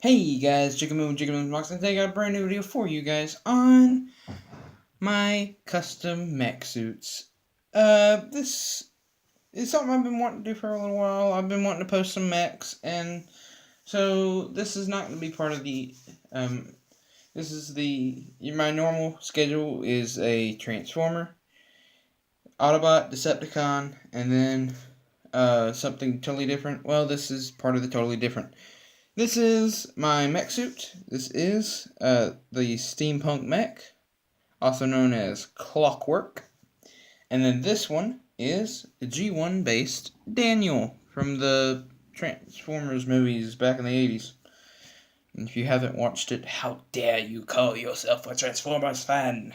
Hey guys, Chicken Box, and today I got a brand new video for you guys on my custom mech suits. This is something I've been wanting to do for a little while. I've been wanting to post some mechs, and so this is not going to be part of the, this is my normal schedule is a Transformer, Autobot, Decepticon, and then, something totally different. Well, this is part of the totally different. This is my mech suit. This is the steampunk mech, also known as Clockwork. And then this one is the G1 based Daniel from the Transformers movies back in the 80s. And if you haven't watched it, how dare you call yourself a Transformers fan?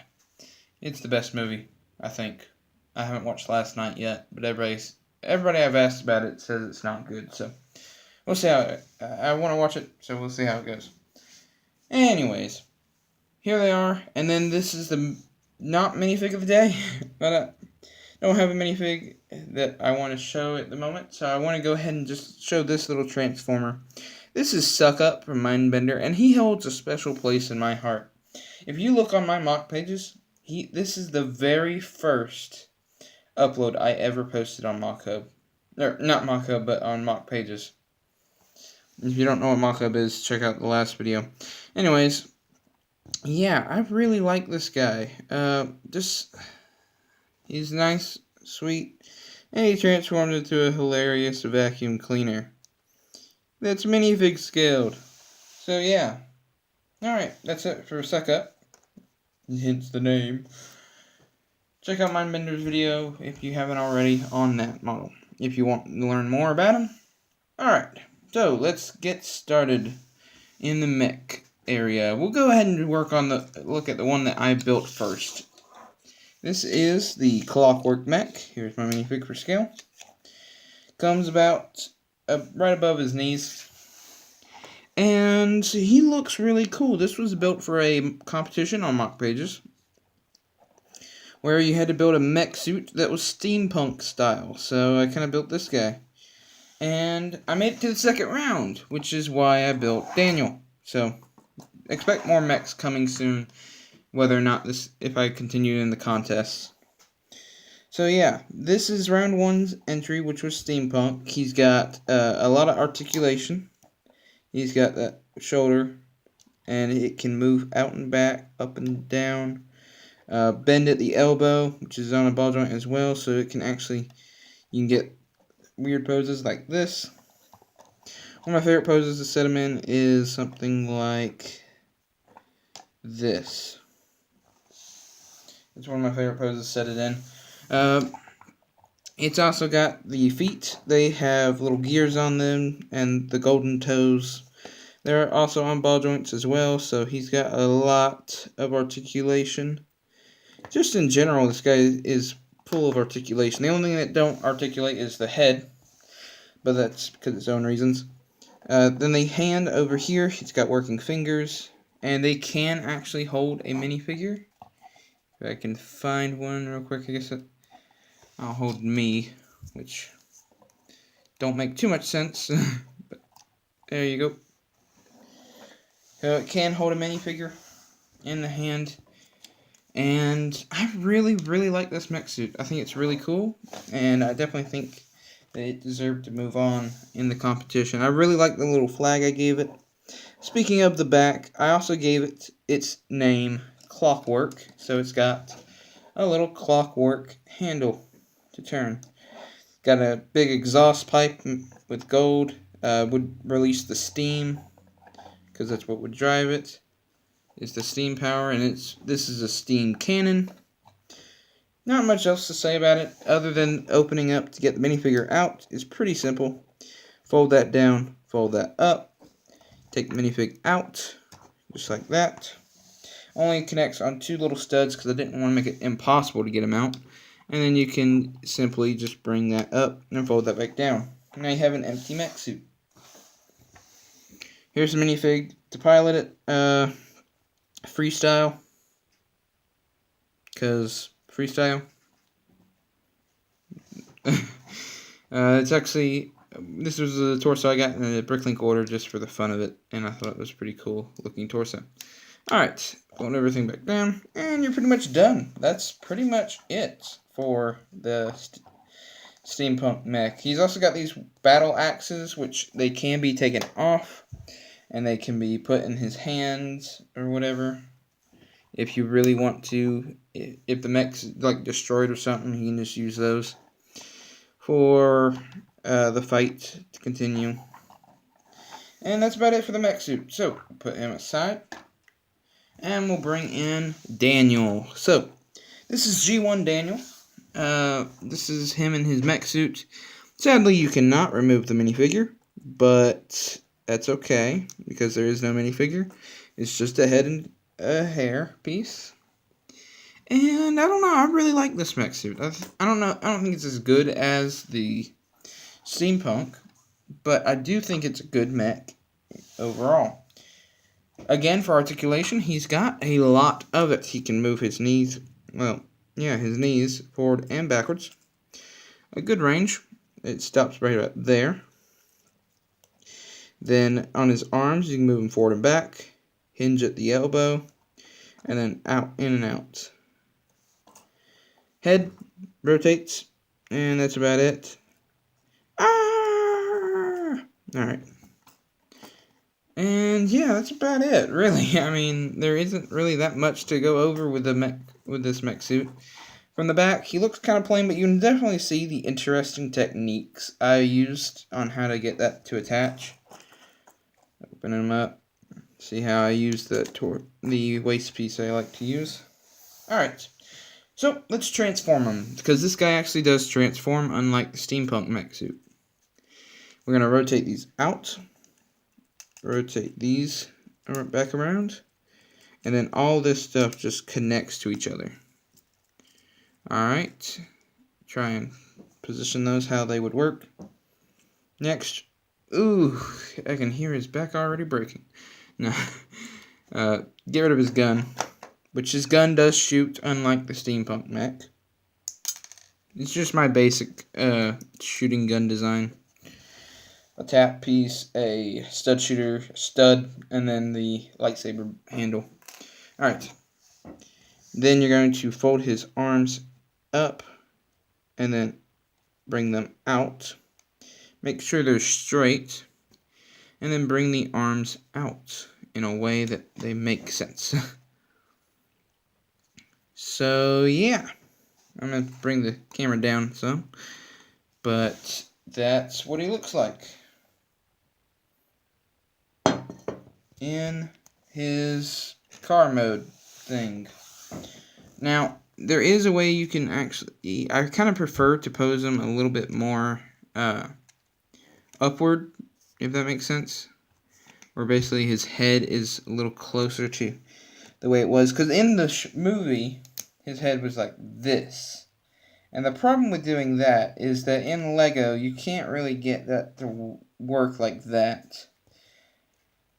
It's the best movie, I think. I haven't watched last night yet, but everybody I've asked about it says it's not good, so we'll see how I want to watch it, so we'll see how it goes. Anyways, here they are, and then this is the not minifig of the day, but I don't have a minifig that I want to show at the moment, so I want to go ahead and just show this little Transformer. This is Suck Up from Mindbender, and he holds a special place in my heart. If you look on my Mocpages, this is the very first upload I ever posted on Mockhub. Or, not Mockhub, but on Mocpages. If you don't know what Mockup is, check out the last video. Anyways, yeah, I really like this guy. He's nice, sweet, and he transformed into a hilarious vacuum cleaner. That's minifig scaled. So yeah. Alright, that's it for Suck Up. Hence the name. Check out Mindbender's video if you haven't already on that model. If you want to learn more about him. Alright. So, let's get started in the mech area. We'll go ahead and look at the one that I built first. This is the Clockwork Mech. Here's my minifig for scale. Comes about right above his knees. And he looks really cool. This was built for a competition on Mocpages, where you had to build a mech suit that was steampunk style. So, I kind of built this guy. And I made it to the second round, which is why I built Daniel. So, expect more mechs coming soon, whether or not if I continue in the contests. So yeah, this is round one's entry, which was steampunk. He's got a lot of articulation. He's got that shoulder, and it can move out and back, up and down. Bend at the elbow, which is on a ball joint as well, so it can you can get weird poses like this. One of my favorite poses to set him in is something like this. It's one of my favorite poses to set it in. It's also got the feet. They have little gears on them and the golden toes. They're also on ball joints as well, so he's got a lot of articulation. Just in general, this guy is full of articulation. The only thing that don't articulate is the head, but that's because of its own reasons. Then the hand over here, it's got working fingers, and they can actually hold a minifigure. If I can find one real quick, I guess I'll hold me, which don't make too much sense, but there you go. So it can hold a minifigure in the hand. And I really, really like this mech suit. I think it's really cool, and I definitely think that it deserved to move on in the competition. I really like the little flag I gave it. Speaking of the back, I also gave it its name, Clockwork. So it's got a little clockwork handle to turn. Got a big exhaust pipe with gold. Would release the steam, because that's what would drive it. Is the steam power, and this is a steam cannon. Not much else to say about it, other than opening up to get the minifigure out is pretty simple. Fold that down, fold that up, take the minifig out, just like that. Only connects on two little studs because I didn't want to make it impossible to get them out. And then you can simply just bring that up and fold that back down. Now you have an empty mech suit. Here's the minifig to pilot it. Freestyle, because freestyle. It's actually this was a torso I got in a Bricklink order just for the fun of it, and I thought it was a pretty cool looking torso. Alright, pulling everything back down, and you're pretty much done. That's pretty much it for the steampunk mech. He's also got these battle axes, which they can be taken off, and they can be put in his hands or whatever. If you really want to, if the mech's like destroyed or something, you can just use those for the fight to continue. And that's about it for the mech suit. So, put him aside. And we'll bring in Daniel. So, this is G1 Daniel. This is him in his mech suit. Sadly, you cannot remove the minifigure, but that's okay, because there is no minifigure. It's just a head and a hair piece. And I don't know, I really like this mech suit. I don't think it's as good as the steampunk, but I do think it's a good mech overall. Again, for articulation, he's got a lot of it. He can move his knees, well, yeah, his knees forward and backwards. A good range. It stops right up there. Then on his arms, you can move them forward and back, hinge at the elbow, and then out, in and out. Head rotates, and that's about it. Alright. And yeah, that's about it, really. I mean, there isn't really that much to go over with this mech suit. From the back, he looks kind of plain, but you can definitely see the interesting techniques I used on how to get that to attach. Open him up. See how I use the waist piece I like to use. Alright, so let's transform him, because this guy actually does transform, unlike the steampunk mech suit. We're going to rotate these out. Rotate these back around, and then all this stuff just connects to each other. Alright, try and position those how they would work. Next, ooh, I can hear his back already breaking. No, get rid of his gun, which his gun does shoot, unlike the steampunk mech. It's just my basic shooting gun design. A tap piece, a stud shooter, stud, and then the lightsaber handle. Alright. Then you're going to fold his arms up and then bring them out. Make sure they're straight. And then bring the arms out in a way that they make sense. So, yeah. I'm going to bring the camera down some. But that's what he looks like in his car mode thing. Now, there is a way you can actually, I kind of prefer to pose him a little bit more upward, if that makes sense, where basically his head is a little closer to the way it was, because in the movie, his head was like this. And the problem with doing that is that in Lego, you can't really get that to work like that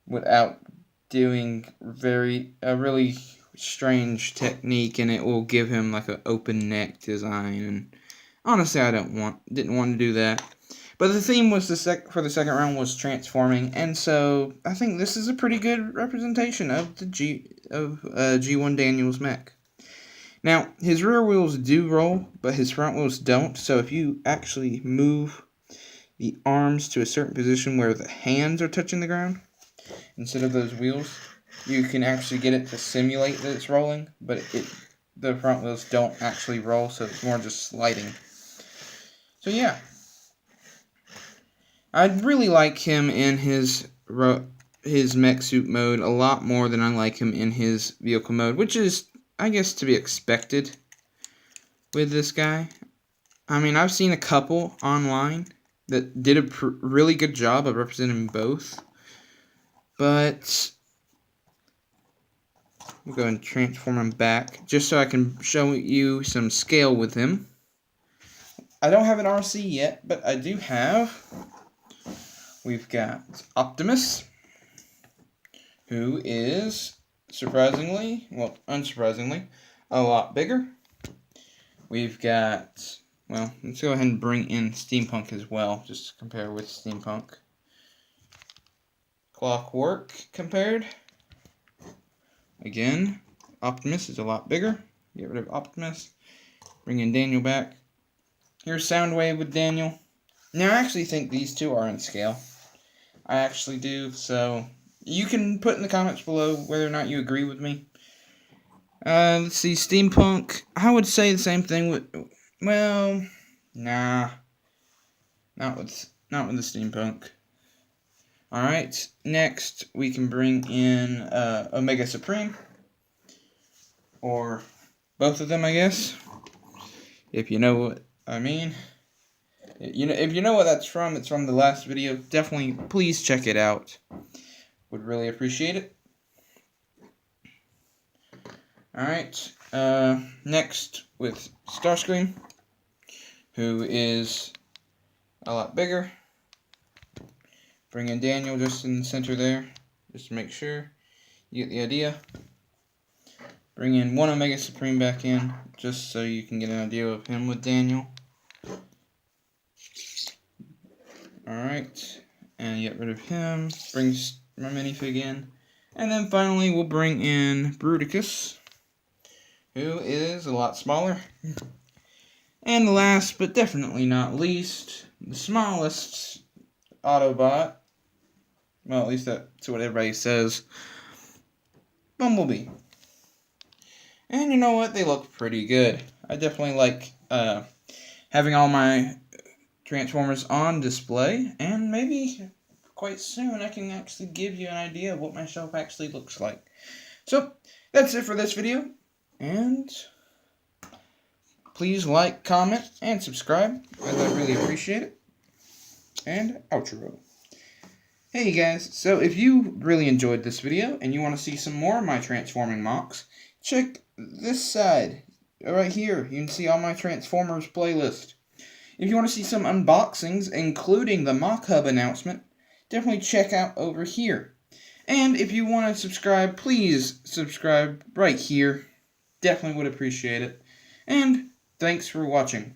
without doing a really strange technique, and it will give him like an open neck design. And honestly, I didn't want to do that. But the theme was for the second round was transforming, and so I think this is a pretty good representation of the G1 Daniel's mech. Now, his rear wheels do roll, but his front wheels don't. So if you actually move the arms to a certain position where the hands are touching the ground, instead of those wheels, you can actually get it to simulate that it's rolling, but the front wheels don't actually roll, so it's more just sliding. So yeah. I really like him in his mech suit mode a lot more than I like him in his vehicle mode, which is, I guess, to be expected with this guy. I mean, I've seen a couple online that did a really good job of representing both, but we'll go and transform him back just so I can show you some scale with him. I don't have an RC yet, but I do have. We've got Optimus, who is unsurprisingly, a lot bigger. We've got well, let's go ahead and bring in Steampunk as well, just to compare with Steampunk. Clockwork compared. Again, Optimus is a lot bigger. Get rid of Optimus. Bring in Daniel back. Here's Soundwave with Daniel. Now, I actually think these two are in scale. I actually do, so you can put in the comments below whether or not you agree with me. Let's see, Steampunk. I would say the same thing with, well, nah, not with the Steampunk. Alright, next we can bring in Omega Supreme, or both of them, I guess, if you know what I mean. If you know what that's from, it's from the last video. Definitely, please check it out. Would really appreciate it. Alright, next with Starscream, who is a lot bigger. Bring in Daniel just in the center there, just to make sure you get the idea. Bring in one Omega Supreme back in, just so you can get an idea of him with Daniel. Alright, and get rid of him. Bring my minifig in. And then finally we'll bring in Bruticus, who is a lot smaller. And last but definitely not least, the smallest Autobot, well, at least that's what everybody says, Bumblebee. And you know what? They look pretty good. I definitely like having all my Transformers on display, and maybe quite soon I can actually give you an idea of what my shelf actually looks like. So, that's it for this video, and please like, comment, and subscribe, as I really appreciate it. And outro. Hey guys, so if you really enjoyed this video, and you want to see some more of my Transforming mocks, check this side, right here. You can see all my Transformers playlist. If you want to see some unboxings, including the Mock Hub announcement, definitely check out over here. And if you want to subscribe, please subscribe right here. Definitely would appreciate it. And thanks for watching.